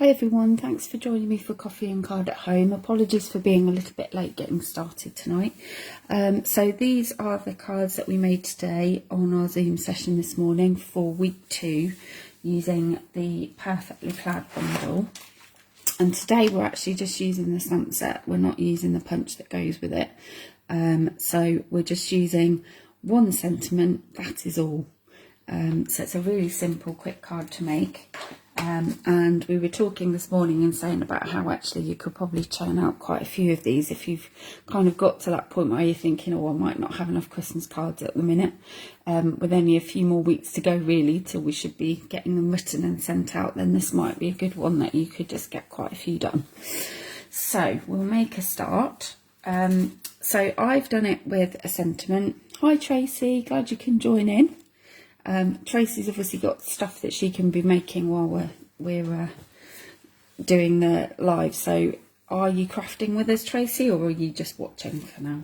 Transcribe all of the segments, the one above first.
Hi everyone, thanks for joining me for Coffee and Card at Home. Apologies for being a little bit late getting started tonight. So these are the cards that we made today on our Zoom session this morning for week 2 using the Perfectly Plaid bundle. And today we're actually just using the stamp set, we're not using the punch that goes with it. So we're just using one sentiment, that is all. So it's a really simple, quick card to make. And we were talking this morning and saying about how actually you could probably churn out quite a few of these if you've kind of got to that point where you're thinking, oh, I might not have enough Christmas cards at the minute. With only a few more weeks to go really till we should be getting them written and sent out, then this might be a good one that you could just get quite a few done. So we'll make a start. So I've done it with a sentiment. Hi Tracy, glad you can join in. Tracy's obviously got stuff that she can be making while we're doing the live. So are you crafting with us, Tracy, or are you just watching for now?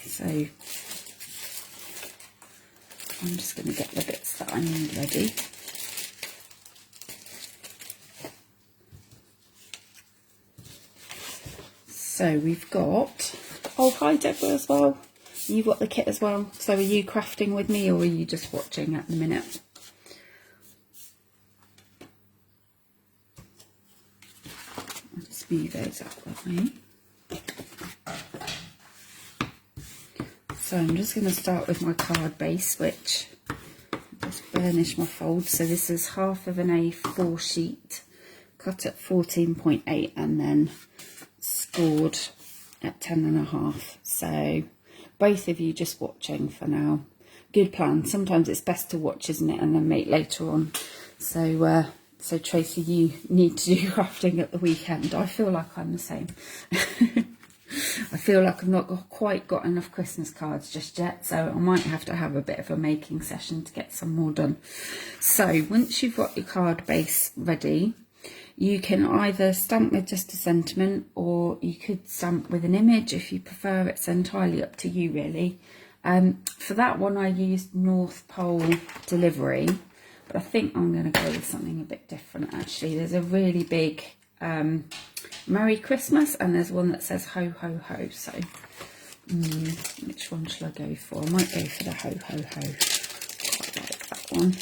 So I'm just going to get the bits that I need ready. So we've got, oh hi Deborah as well. You've got the kit as well. So are you crafting with me or are you just watching at the minute? I'll just move those out of the way. So I'm just going to start with my card base, which I'll just burnish my fold. So this is half of an A4 sheet, cut at 14.8 and then scored at 10.5. So both of you just watching for now. Good plan. Sometimes it's best to watch, isn't it, and then make later on. So so Tracy, you need to do crafting at the weekend. I feel like I'm the same. I feel like I've not quite got enough Christmas cards just yet, so I might have to have a bit of a making session to get some more done. So once you've got your card base ready, you can either stamp with just a sentiment or you could stamp with an image if you prefer. It's entirely up to you really. For that one I used North Pole Delivery, but I think I'm going to go with something a bit different actually. There's a really big Merry Christmas and there's one that says Ho Ho Ho. So which one shall I go for? I might go for the Ho Ho Ho. Quite like that one.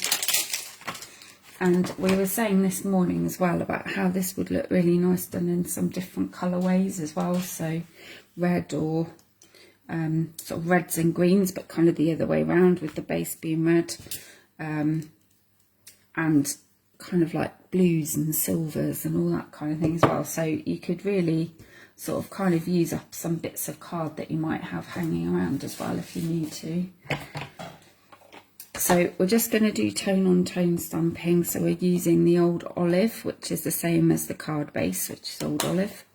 And we were saying this morning as well about how this would look really nice done in some different colourways as well. So red or sort of reds and greens, but kind of the other way around with the base being red. And kind of like blues and silvers and all that kind of thing as well. So you could really sort of kind of use up some bits of card that you might have hanging around as well if you need to. So we're just going to do tone on tone stamping. So we're using the Old Olive, which is the same as the card base, which is Old Olive.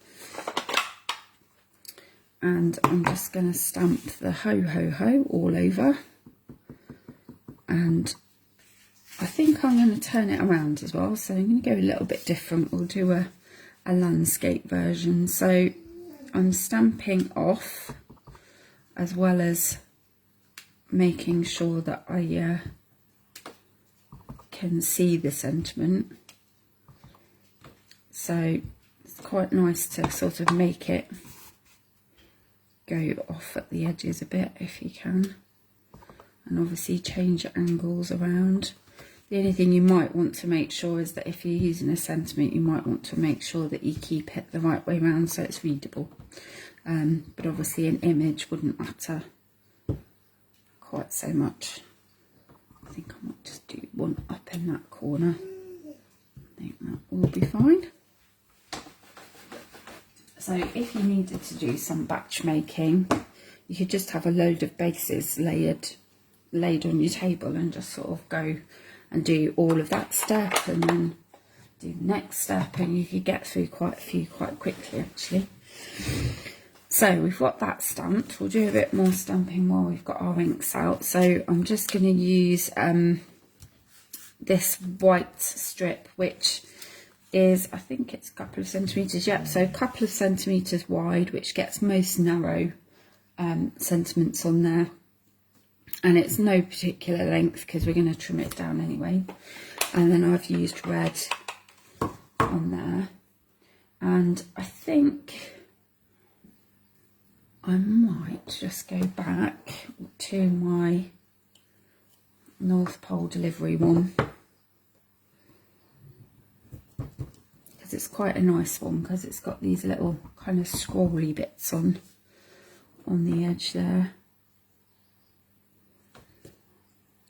And I'm just going to stamp the Ho Ho Ho all over. And I think I'm going to turn it around as well. So I'm going to go a little bit different. We'll do a landscape version. So I'm stamping off as well as making sure that I can see the sentiment. So it's quite nice to sort of make it go off at the edges a bit if you can, and obviously change your angles around. The only thing you might want to make sure is that if you're using a sentiment, you might want to make sure that you keep it the right way around so it's readable. But obviously an image wouldn't matter quite so much. I think I might just do one up in that corner. I think that will be fine. So if you needed to do some batch making, you could just have a load of bases laid on your table and just sort of go and do all of that step and then do the next step, and you could get through quite a few quite quickly actually. So we've got that stamped. We'll do a bit more stamping while we've got our inks out. So I'm just going to use this white strip, which is, I think it's a couple of centimetres, yep, so a couple of centimetres wide, which gets most narrow sentiments on there. And it's no particular length because we're going to trim it down anyway. And then I've used red on there, and I think I might just go back to my North Pole delivery one, because it's quite a nice one, because it's got these little kind of scrolly bits on the edge there,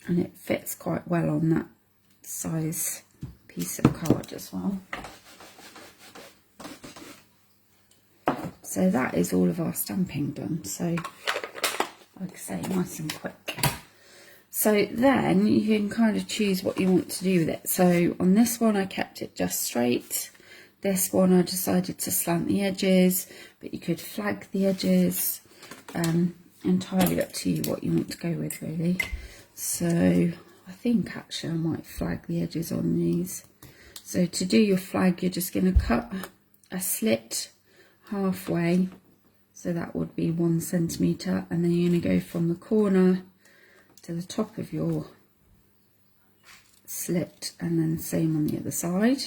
and it fits quite well on that size piece of card as well. So that is all of our stamping done. So like I say, nice and quick. So then you can kind of choose what you want to do with it. So on this one I kept it just straight. This one I decided to slant the edges, but you could flag the edges. Entirely up to you what you want to go with, really. So I think actually I might flag the edges on these. So to do your flag, you're just going to cut a slit halfway, so that would be 1 centimetre, and then you're going to go from the corner to the top of your slit, and then same on the other side.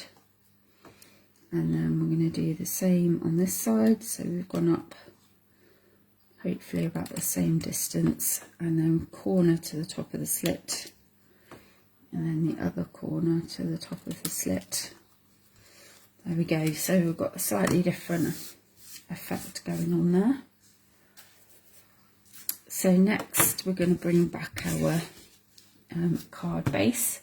And then we're going to do the same on this side, so we've gone up hopefully about the same distance, and then corner to the top of the slit, and then the other corner to the top of the slit. There we go. So we've got a slightly different effect going on there. So next we're going to bring back our card base,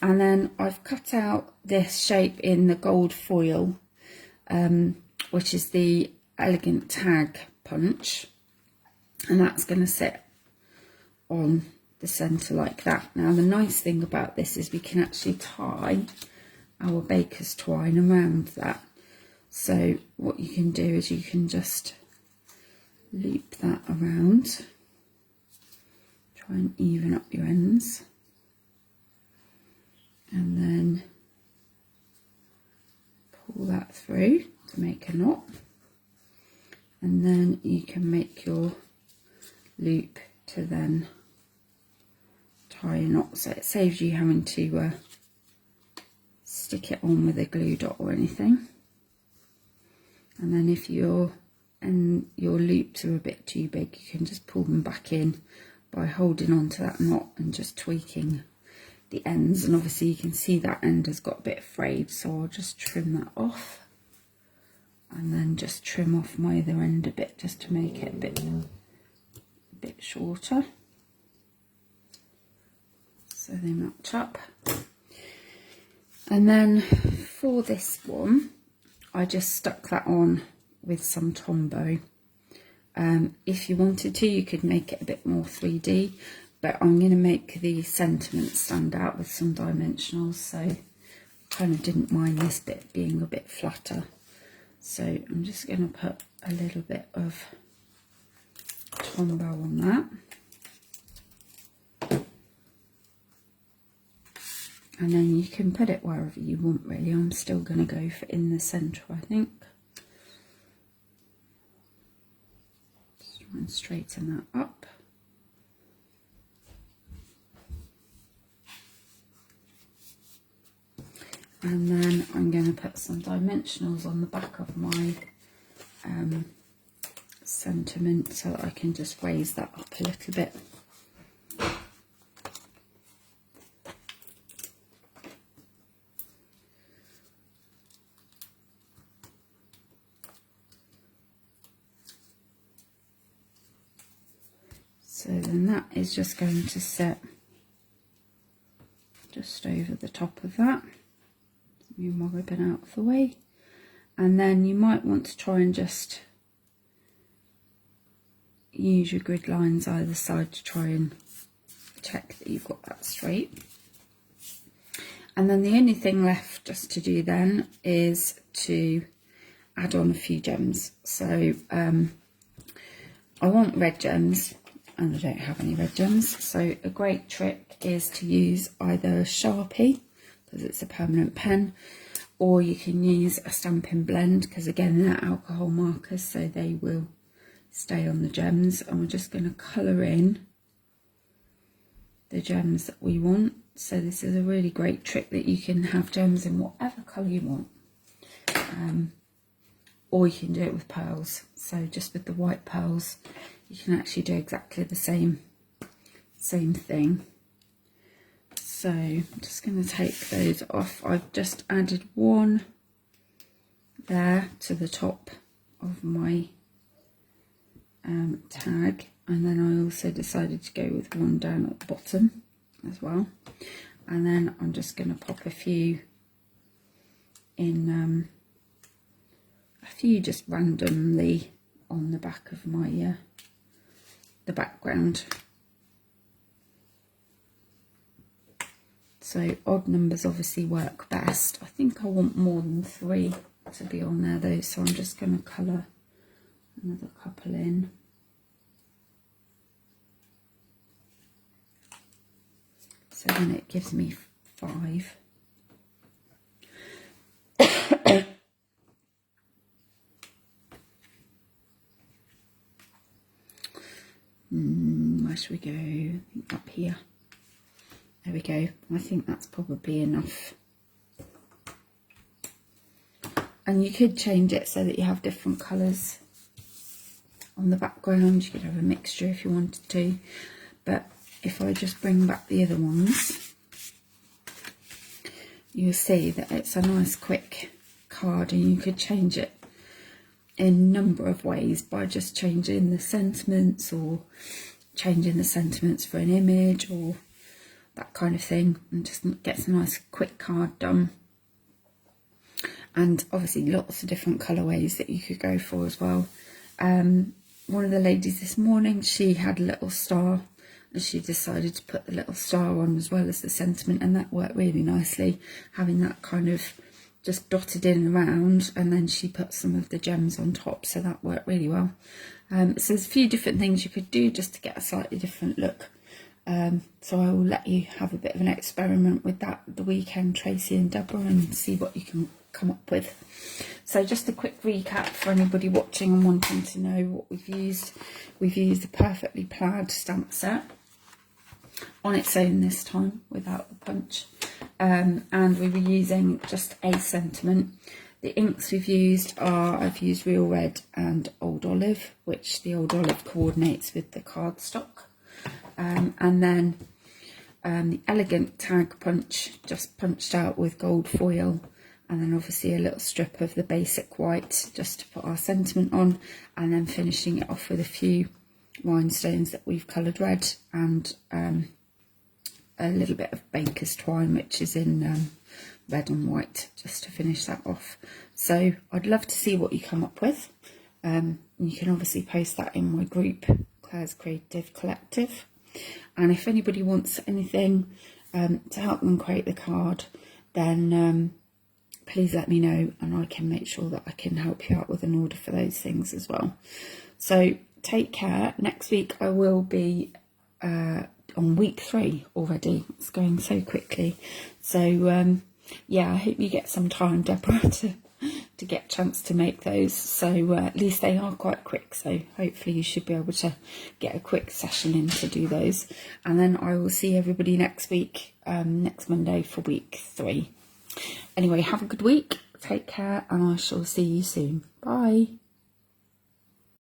and then I've cut out this shape in the gold foil, which is the elegant tag punch, and that's going to sit on the centre like that. Now the nice thing about this is we can actually tie our baker's twine around that. So what you can do is you can just loop that around, try and even up your ends, and then pull that through to make a knot, and then you can make your loop to then tie a knot, so it saves you having to stick it on with a glue dot or anything. And then if your loops are a bit too big, you can just pull them back in by holding on to that knot and just tweaking the ends. And obviously you can see that end has got a bit frayed, so I'll just trim that off, and then just trim off my other end a bit just to make it a bit shorter, so they match up. And then for this one I just stuck that on with some Tombow. If you wanted to, you could make it a bit more 3D, but I'm going to make the sentiment stand out with some dimensionals, so I kind of didn't mind this bit being a bit flatter. So I'm just going to put a little bit of Tombow on that. And then you can put it wherever you want, really. I'm still going to go for in the centre, I think. Just try and straighten that up. And then I'm going to put some dimensionals on the back of my sentiment, so that I can just raise that up a little bit. So then that is just going to sit just over the top of that. Move my ribbon out of the way, and then you might want to try and just use your grid lines either side to try and check that you've got that straight. And then the only thing left just to do then is to add on a few gems. So I want red gems, and I don't have any red gems, so a great trick is to use either a Sharpie, because it's a permanent pen, or you can use a Stampin' Blend, because again they're alcohol markers, so they will stay on the gems. And we're just going to colour in the gems that we want. So this is a really great trick that you can have gems in whatever colour you want. or you can do it with pearls. So just with the white pearls, you can actually do exactly the same thing. So I'm just going to take those off. I've just added one there to the top of my tag, and then I also decided to go with one down at the bottom as well. And then I'm just going to pop a few in, a few just randomly on the back of my the background. So odd numbers obviously work best. I think I want more than 3 to be on there though, so I'm just going to colour another couple in. So then it gives me 5. Where should we go? I think up here. There we go. I think that's probably enough. And you could change it so that you have different colours on the background. You could have a mixture if you wanted to. But if I just bring back the other ones, you'll see that it's a nice quick card, and you could change it in a number of ways by just changing the sentiments, or changing the sentiments for an image, or that kind of thing, and just gets a nice quick card done. And obviously lots of different colourways that you could go for as well. One of the ladies this morning, she had a little star, and she decided to put the little star on as well as the sentiment, and that worked really nicely, having that kind of just dotted in and around, and then she put some of the gems on top, so that worked really well. So there's a few different things you could do just to get a slightly different look. So I will let you have a bit of an experiment with that the weekend, Tracy and Deborah, and see what you can come up with. So just a quick recap for anybody watching and wanting to know what we've used. We've used the Perfectly Plaid stamp set on its own this time without the punch, and we were using just a sentiment. The inks we've used are, I've used Real Red and Old Olive, which the Old Olive coordinates with the cardstock. And then the Elegant Tag Punch, just punched out with gold foil, and then obviously a little strip of the basic white just to put our sentiment on, and then finishing it off with a few rhinestones that we've coloured red, and a little bit of baker's twine, which is in red and white, just to finish that off. So I'd love to see what you come up with. You can obviously post that in my group, Claire's Creative Collective. And if anybody wants anything to help them create the card, then please let me know, and I can make sure that I can help you out with an order for those things as well. So take care. Next week I will be on week 3 already. It's going so quickly. So yeah, I hope you get some time, Deborah, to get a chance to make those. So at least they are quite quick, so hopefully you should be able to get a quick session in to do those. And then I will see everybody next week, next Monday, for week 3. Anyway, have a good week, take care, and I shall see you soon. Bye.